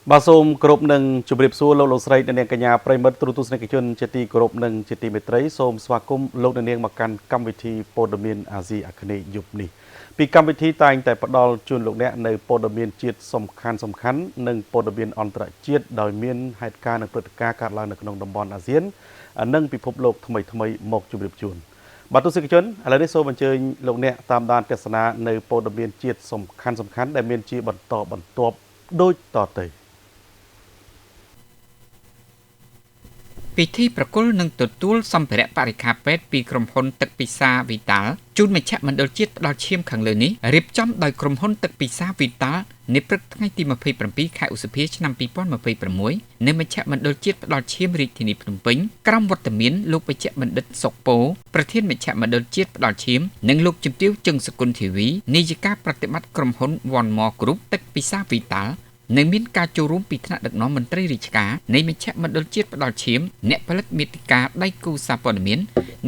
បាទសូមគោរពនឹងជម្រាបសួរលោកស្រីអ្នកនាងកញ្ញាប្រិមិត្តទូរទស្សនិកជនជាទីគោរពនិងជាទីមេត្រីសូមស្វាគមន៍លោកអ្នកនាងមកកាន់កម្មវិធីព័ត៌មានអាស៊ីអាគ្នេយ៍យប់នេះពីកម្មវិធីតែងតែផ្ដល់ជូនលោកអ្នកនៅព័ត៌មានជាតិសំខាន់និងព័ត៌មានអន្តរជាតិដោយមានហេតុការណ៍និងព្រឹត្តិការណ៍កើតឡើងនៅក្នុងតំបន់អាស៊ាននិងពិភពលោកថ្មីមកជម្រាបជូនបាទទស្សនិកជនឥឡូវនេះសូមអញ្ជើញលោកអ្នកតាមដានទស្សនានៅព័ត៌មានជាតិសំខាន់ដែលមានជាបន្តបន្ទាប់ដូចតទៅពិធីប្រគល់និងទទួលសម្ភារៈបរិក្ខារពេទ្យពីក្រុមហ៊ុនទឹកពិសាវីតាល់ជូនមជ្ឈមណ្ឌលជាតិផ្ដល់ឈាមខាងលើនេះរៀបចំដោយក្រុមហ៊ុនទឹកពិសាវីតាល់នៅព្រឹកថ្ងៃទី27ខែឧសភាឆ្នាំ2026នៅមជ្ឈមណ្ឌលជាតិផ្ដល់ឈាមរាជធានីភ្នំពេញក្រោមវត្តមានលោកវេជ្ជបណ្ឌិតសុកពោប្រធានមជ្ឈមណ្ឌលជាតិផ្ដល់ឈាមនិងលោកជំទាវជឹងសកុលធីវីនាយិកាប្រតិបត្តិក្រុមហ៊ុន One More Group ទឹកពិសាវីតាល់នៅមានការចូលរួមពីថ្នាក់ដឹកនាំមន្ត្រីរាជការនៃមជ្ឈមណ្ឌលជាតិផ្ដល់ឈាមអ្នកផលិតមាតិកាដៃគូសារព័ត៌មាន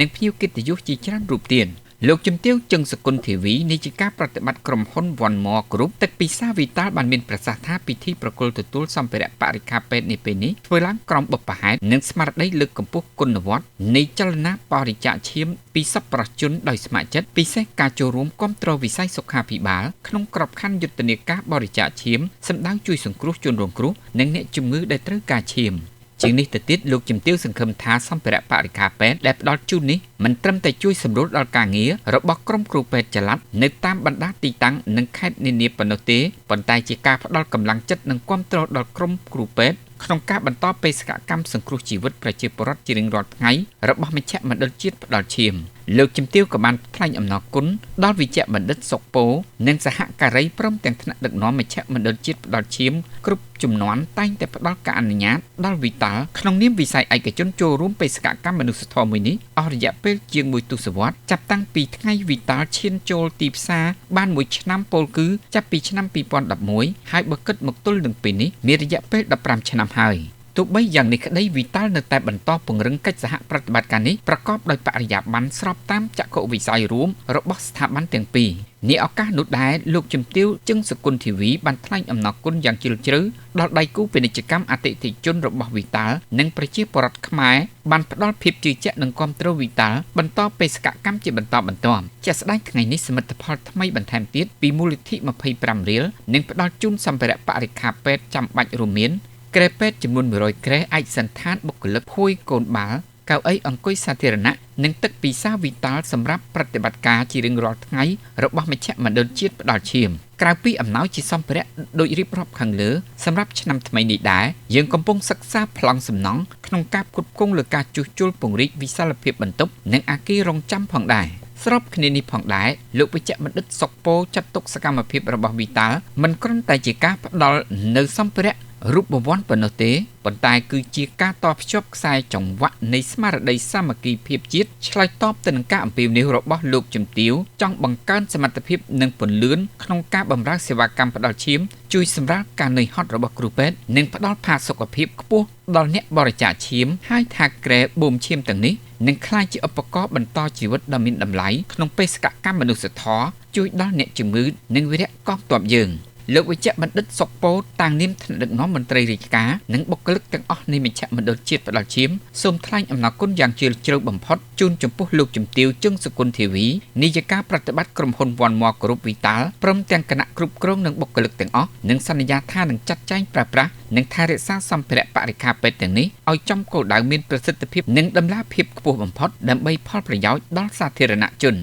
និងភ្ញៀវកិត្តិយសជាច្រើនរូបទៀតលោកជំទាវជឹងសកុលធីវីនាយិកាប្រតិបត្តិក្រុមហ៊ុន One More Group ទឹកពិសាវីតាល់បានមានប្រសាសន៍ថាពិធីប្រគល់ទទួលសម្ភារៈបរិក្ខារពេទ្យនេះពេលនេះធ្វើឡើងក្រោមបុព្វហេតុនិងស្មារតីលើកកម្ពស់គុណវត្តនៃចលនាបរិច្ចាគឈាមពីសប្បុរសជនដោយស្ម័គ្រចិត្តពិសេសការចូលរួមគាំទ្រវិស័យសុខាភិបាលក្នុងក្របខ័ណ្ឌយុទ្ធនាការបរិច្ចាគឈាមសម្ដៅជួយសង្គ្រោះជនរងគ្រោះនិងអ្នកជំងឺដែលត្រូវការឈាមជាងនេះទៅទៀតលោកជំទាវសង្ឃឹមថាសម្ភារៈបរិក្ខារពេទ្យដែលផ្ដល់ជូននេះមិនត្រឹមតែជួយសម្រួលដល់ការងាររបស់ក្រុមគ្រូពេទ្យចល័តនៅតាមបណ្ដាទីតាំងនិងខេត្តនានាប៉ុណ្ណោះទេប៉ុន្តែជាការផ្ដល់កម្លាំងចិត្តនិងគាំទ្រដល់ក្រុមគ្រូពេទ្យក្នុងការបន្តបេសកកម្មសង្គ្រោះជីវិតប្រជាពលរដ្ឋជារៀងរាល់ថ្ងៃរបស់មជ្ឈមណ្ឌលជាតិផ្ដល់ឈាមលោកជំទាវក៏បានថ្លែងអំណរគុណដល់វេជ្ជបណ្ឌិតសុកពោនិងសហការីព្រមទាំងថ្នាក់ដឹកនាំមជ្ឈមណ្ឌលជាតិផ្ដល់ឈាមគ្រប់ជំនាន់តែងតែផ្ដល់ការអនុញ្ញាតដល់វីតាល់ក្នុងនាមវិស័យឯកជនចូលរួមបេសកកម្មមនុស្សធម៌មួយនេះអស់រយៈពេលជាង1ទសវត្សរ៍ចាប់តាំងពីថ្ងៃវីតាល់ឈានចូលទីផ្សារបាន1ឆ្នាំពោលគឺចាប់ពីឆ្នាំ2011ហើយបើគិតមកទល់នឹងពេលនេះមានរយៈពេល15ឆ្នាំហើយទោះបីយ៉ាងនេះក្តីវីតាល់នៅតែបន្តពង្រឹងកិច្ចសហប្រតិបត្តិការនេះប្រកបដោយបរិយាបន្នស្របតាមចក្ខុវិស័យរួមរបស់ស្ថាប័នទាំងពីរនាឱកាសនោះដែរលោកជំទាវជឹងសកុលធីវីបានថ្លែងអំណរគុណយ៉ាងជ្រាលជ្រៅដល់ដៃគូពាណិជ្ជកម្មអតិថិជនរបស់វីតាល់និងប្រជាពលរដ្ឋខ្មែរបានផ្ដល់ភាពជឿជាក់និងគាំទ្រវីតាល់បន្តបេសកកម្មជាបន្តបន្ទាប់ជាក់ស្ដែងថ្ងៃនេះសមិទ្ធផលថ្មីបន្ថែមទៀតពីមូលនិធិ25រៀលនិងផ្ដល់ជូនសម្ភារៈបរិក្ខារពេទ្យចាំបាច់រួមមានក្រែពេទ្យចំនួន100ក្រែឯកសណ្ឋានបុគ្គលិកភួយកូនបាល់កៅអីអង្គុយសាធារណៈនិងទឹកពិសាវីតាល់សម្រាប់ប្រតិបត្តិការជារៀងរាល់ថ្ងៃរបស់មជ្ឈមណ្ឌលជាតិផ្ដល់ឈាមក្រៅពីអំណោយជាសម្ភារៈដូចរៀបរាប់ខាងលើសម្រាប់ឆ្នាំថ្មីនេះដែរយើងកំពុងសិក្សាប្លង់សំណង់ក្នុងការផ្គត់ផ្គង់លើការជួសជុលពង្រីកវិសាលភាពបន្ទប់និងអគាររងចាំផងដែរស្របគ្នានេះផងដែរលោកវេជ្ជបណ្ឌិតសុកពោចាត់ទុកសកម្មភាពរបស់វីតាល់មិនគ្រាន់តែជាការផ្ដល់នៅសម្ភារៈរូបវ័ន្តប៉ុណ្ណោះទេប៉ុន្តែគឺជាការតភ្ជាប់ខ្សែចង្វាក់នៃស្មារតីសាមគ្គីភាពជាតិឆ្លើយតបទៅនឹងការអំពាវនាវរបស់លោកជំទាវចង់បង្កើនសមត្ថភាពនិងពន្លឿនក្នុងការបម្រើសេវាកម្មផ្ដល់ឈាមជួយសម្រាលការនឿយហត់របស់គ្រូពេទ្យនិងផ្ដល់ផាសុកភាពខ្ពស់ដល់អ្នកបរិច្ចាគឈាមហើយថាក្រែបូមឈាមទាំងនេះនឹងក្លាយជាឧបករណ៍បន្តជីវិតដ៏មានតម្លៃក្នុងបេសកកម្មមនុស្សធម៌ជួយដល់អ្នកជំងឺនិងវីរៈកងទ័ពយើងលោកវេជ្ជបណ្ឌិតសុកពោតាំងនាមថ្នាក់ដឹកនាំមន្ត្រីរាជការនិងបុគ្គលិកទាំងអស់នៃមជ្ឈមណ្ឌលជាតិផ្ដល់ឈាមសូមថ្លែងអំណរគុណយ៉ាងជ្រាលជ្រៅបំផុតជូនចំពោះលោកជំទាវជឹងសកុលធីវីនាយិកាប្រតិបត្តិក្រុមហ៊ុន One More Group វីតាល់ព្រមទាំងគណៈគ្រប់គ្រងនិងបុគ្គលិកទាំងអស់និងសន្យាថានឹងចាត់ចែងប្រើប្រាស់និងថែរក្សាសម្ភារៈបរិក្ខារពេទ្យទាំងនេះឲ្យចំគោលដៅមានប្រសិទ្ធភាពនិងតម្លាភាពខ្ពស់បំផុតដើម្បីផលប្រយោជន៍ដល់សាធារណជន